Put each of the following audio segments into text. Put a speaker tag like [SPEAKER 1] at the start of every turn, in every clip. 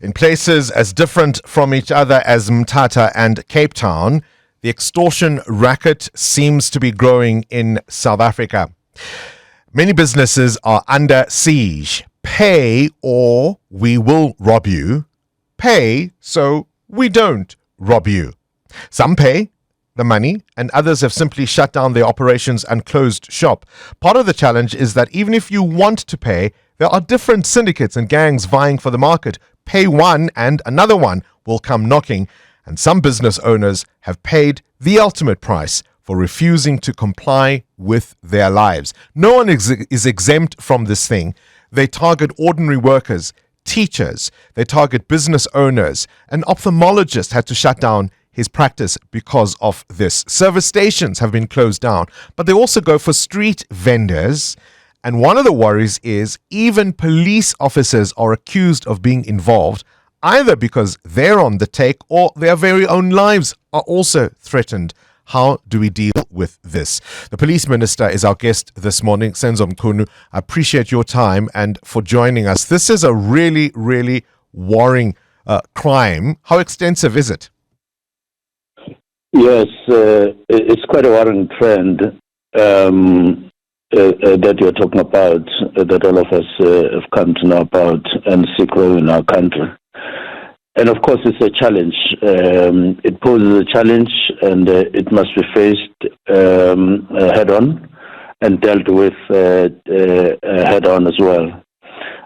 [SPEAKER 1] In places as different from each other as Mthatha and Cape Town, the extortion racket seems to be growing in South Africa. Many businesses are under siege. Pay or we will rob you. Pay so we don't rob you. Some pay the money, and others have simply shut down their operations and closed shop. Part of the challenge is that even if you want to pay, there are different syndicates and gangs vying for the market. Pay one and another one will come knocking, and some business owners have paid the ultimate price for refusing to comply with their lives. No one is exempt from this thing. They target ordinary workers, teachers, they target business owners. An ophthalmologist had to shut down his practice because of this. Service stations have been closed down, but they also go for street vendors. And one of the worries is even police officers are accused of being involved, either because they're on the take or their very own lives are also threatened. How do we deal with this? The police minister is our guest this morning, Senzo Mchunu. I appreciate your time and for joining us. This is a really, really worrying crime. How extensive is it?
[SPEAKER 2] Yes, it's quite a worrying trend that you're talking about, that all of us have come to know about and see grow in our country. And of course, it's a challenge. It poses a challenge, and it must be faced head-on and dealt with head-on as well,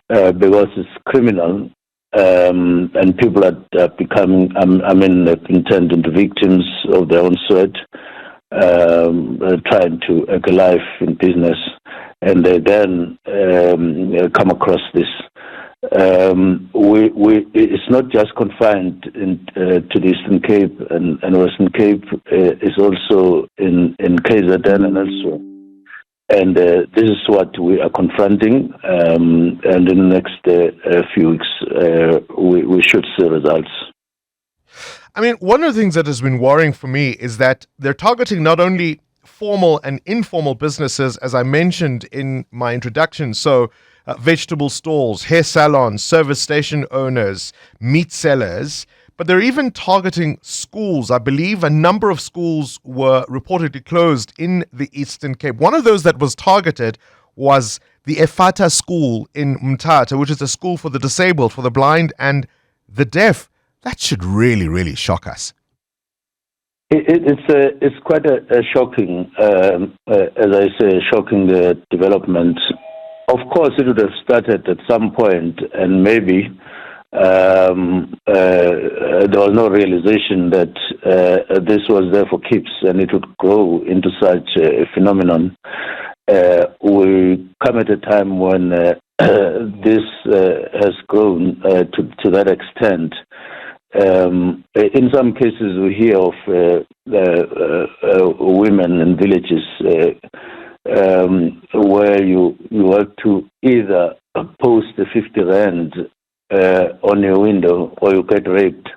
[SPEAKER 2] because it's criminal. And people are becoming, turned into victims of their own sweat, trying to make a life in business, and they then come across this. It's not just confined to the Eastern Cape and Western Cape. It's also in KZN and elsewhere. And this is what we are confronting, and in the next few weeks, we should see results.
[SPEAKER 1] I mean, one of the things that has been worrying for me is that they're targeting not only formal and informal businesses, as I mentioned in my introduction, so vegetable stalls, hair salons, service station owners, meat sellers, but they're even targeting schools. I believe a number of schools were reportedly closed in the Eastern Cape. One of those that was targeted was the Efata school in Mthatha, which is a school for the disabled, for the blind and the deaf. That should really, really shock us.
[SPEAKER 2] It's quite a shocking, as I say, shocking development. Of course, it would have started at some point, and maybe there was no realization that this was there for keeps and it would grow into such a phenomenon. We come at a time when this has grown to that extent. In some cases, we hear of women in villages where you have to either post the 50 rand on your window, or you get raped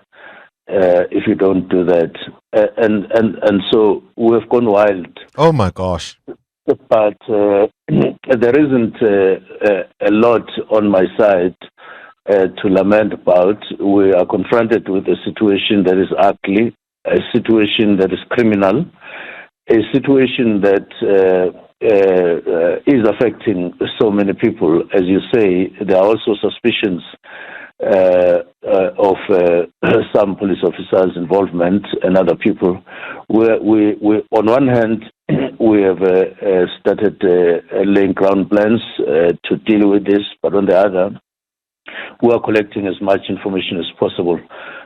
[SPEAKER 2] if you don't do that, and so we have gone wild.
[SPEAKER 1] Oh my gosh!
[SPEAKER 2] But there isn't a lot on my side to lament about. We are confronted with a situation that is ugly, a situation that is criminal, a situation that is affecting so many people. As you say, there are also suspicions of some police officers' involvement and other people. We on one hand, we have started laying ground plans to deal with this, but on the other, we are collecting as much information as possible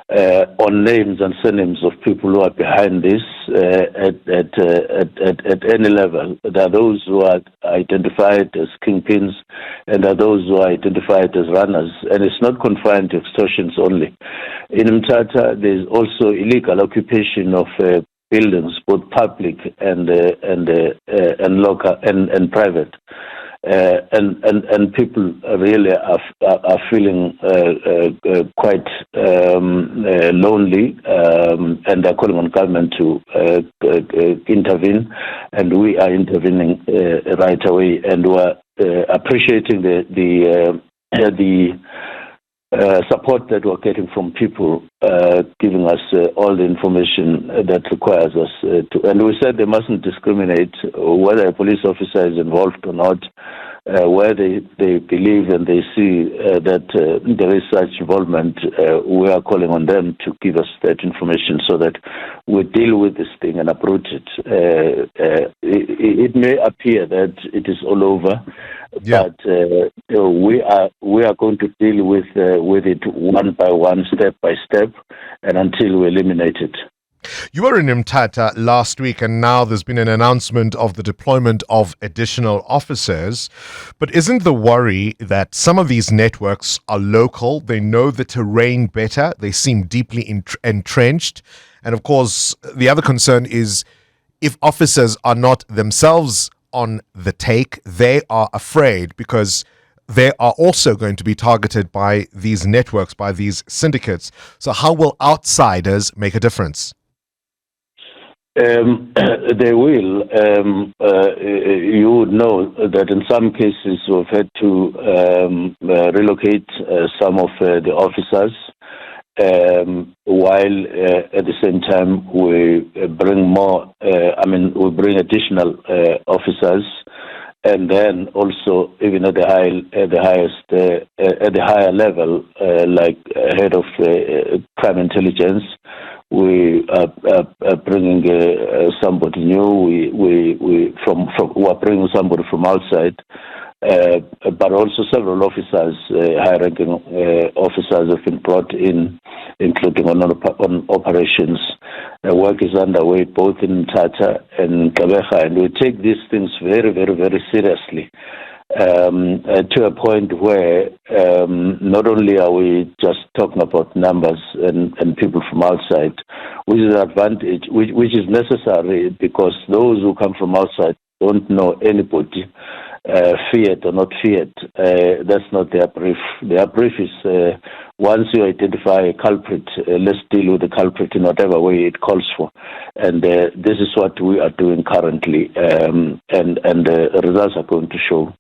[SPEAKER 2] on names and surnames of people who are behind this at any level. There are those who are identified as kingpins, and there are those who are identified as runners. And it's not confined to extortions only. In Mthatha, there is also illegal occupation of buildings, both public and local and private. And people really are feeling quite lonely, and they're calling on government to intervene, and we are intervening right away, and we're appreciating the support that we're getting from people, giving us all the information that requires us to. And we said they mustn't discriminate whether a police officer is involved or not, where they believe and they see that there is such involvement. We are calling on them to give us that information so that we deal with this thing and approach it. It may appear that it is all over.
[SPEAKER 1] Yeah.
[SPEAKER 2] But we are going to deal with it one by one, step by step, and until we eliminate it.
[SPEAKER 1] You were in Mthatha last week, and now there's been an announcement of the deployment of additional officers. But isn't the worry that some of these networks are local? They know the terrain better. They seem deeply entrenched. And of course, the other concern is if officers are not themselves on the take, they are afraid because they are also going to be targeted by these networks, by these syndicates. So how will outsiders make a difference?
[SPEAKER 2] They will. You would know that in some cases we've had to relocate some of the officers, while at the same time we bring more. We bring additional officers, and then also even at the higher level, like head of crime intelligence. We are bringing somebody new. We are bringing somebody from outside, but also several officers, high-ranking officers, have been brought in, including on operations. Work is underway both in Mthatha and Gqeberha, and we take these things very, very, very seriously. To a point where not only are we just talking about numbers and people from outside, which is an advantage, which is necessary because those who come from outside don't know anybody, feared or not feared. That's not their brief. Their brief is once you identify a culprit, let's deal with the culprit in whatever way it calls for. And this is what we are doing currently, and the results are going to show.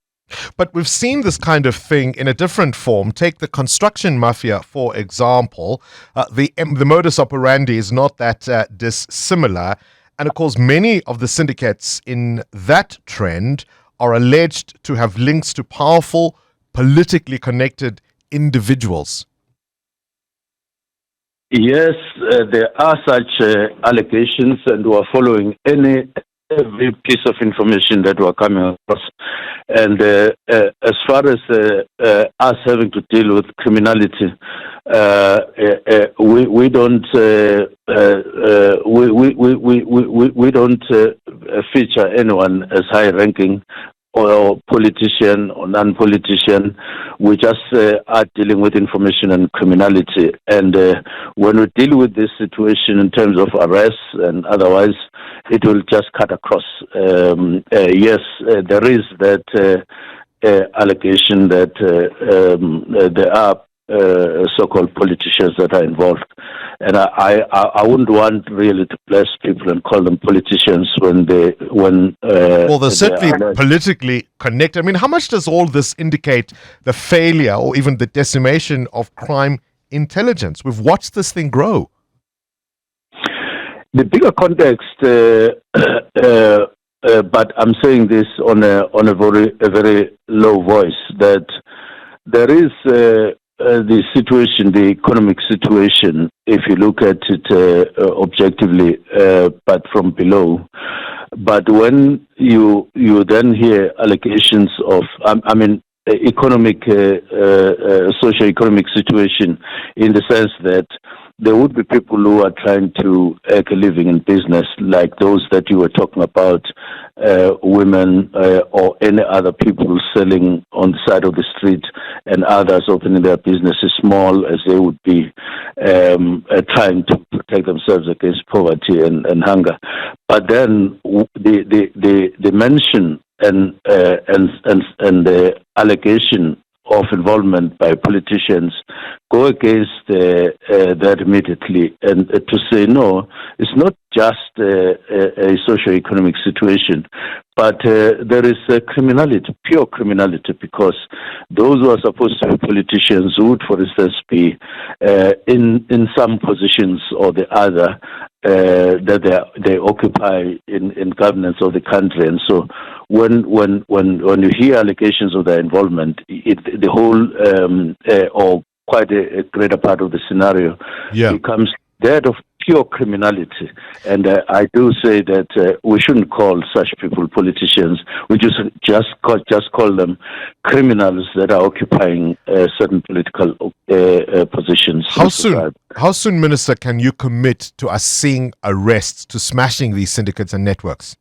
[SPEAKER 1] But we've seen this kind of thing in a different form. Take the construction mafia, for example. The modus operandi is not that dissimilar. And of course, many of the syndicates in that trend are alleged to have links to powerful, politically connected individuals.
[SPEAKER 2] Yes, there are such allegations, and we are following every piece of information that we're coming across. And as far as us having to deal with criminality, we don't feature anyone as high-ranking or politician or non-politician. We just are dealing with information and criminality. And when we deal with this situation in terms of arrests and otherwise, it will just cut across. Yes, there is that allegation that there are so-called politicians that are involved. And I wouldn't want really to bless people and call them politicians when
[SPEAKER 1] well, they're certainly politically connected. I mean, how much does all this indicate the failure or even the decimation of crime intelligence? We've watched this thing grow.
[SPEAKER 2] The bigger context, but I'm saying this on a very low voice, that there is the situation, the economic situation, if you look at it objectively, but from below. But when you then hear allegations of, economic, socio-economic situation, in the sense that there would be people who are trying to make a living in business, like those that you were talking about, women or any other people selling on the side of the street, and others opening their businesses small as they would be, trying to protect themselves against poverty and hunger. But then the mention and the allegation of involvement by politicians, go against that immediately and to say, no, it's not just a socio-economic situation, but there is criminality, pure criminality, because those who are supposed to be politicians would, for instance, be in some positions or the other that they occupy in governance of the country. And so when you hear allegations of their involvement, the whole or quite a greater part of the scenario becomes that of pure criminality. And I do say that we shouldn't call such people politicians. We just call them criminals that are occupying certain political positions.
[SPEAKER 1] How soon, Minister, can you commit to us seeing arrests, to smashing these syndicates and networks?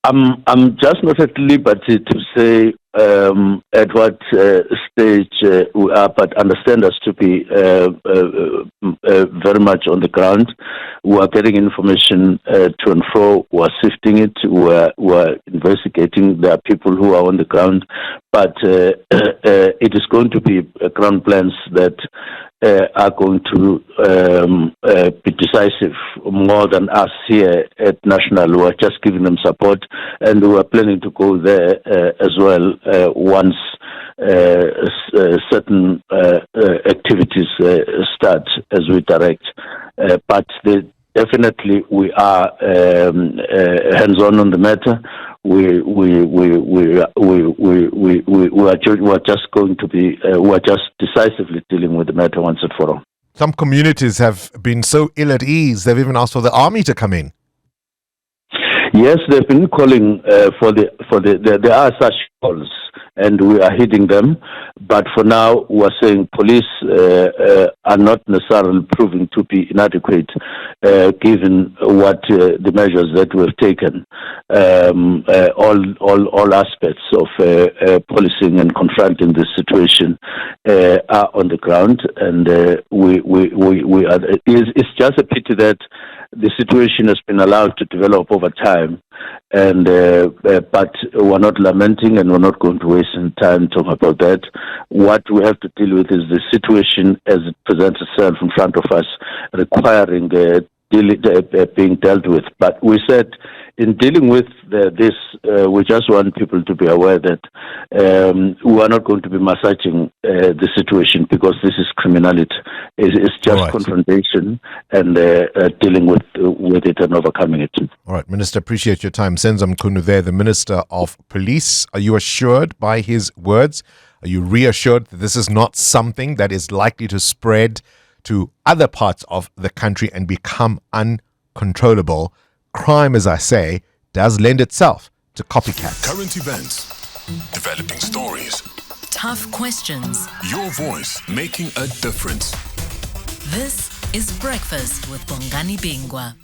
[SPEAKER 2] I'm just not at liberty to say at what stage we are, but understand us to be very much on the ground. We are getting information to and fro. We are sifting it. We are investigating. There are people who are on the ground, but it is going to be ground plans that are going to be decisive more than us here at National. We are just giving them support, and we are planning to go there as well once certain activities start as we direct. But definitely we are hands-on on the matter. We are just going to be we are just decisively dealing with the matter once and for all.
[SPEAKER 1] Some communities have been so ill at ease they've even asked for the army to come in.
[SPEAKER 2] Yes, they've been calling there are such calls, and we are heeding them. But for now, we are saying police are not necessarily proving to be inadequate, given what the measures that we've taken. All aspects of policing and confronting this situation are on the ground, and we are. It's just a pity that the situation has been allowed to develop over time, and but we're not lamenting, and we're not going to waste any time talking about that. What we have to deal with is the situation as it presents itself in front of us, requiring being dealt with. But we said in dealing with this, we just want people to be aware that we are not going to be massaging the situation, because this is criminality. It's just confrontation and dealing with it and overcoming it.
[SPEAKER 1] All right, Minister, appreciate your time. Senzo Mchunu there, the Minister of Police. Are you assured by his words? Are you reassured that this is not something that is likely to spread to other parts of the country and become uncontrollable? Crime, as I say, does lend itself to copycats.
[SPEAKER 3] Current events, developing stories,
[SPEAKER 4] tough questions,
[SPEAKER 3] your voice making a difference.
[SPEAKER 4] This is Breakfast with Bongani Bingwa.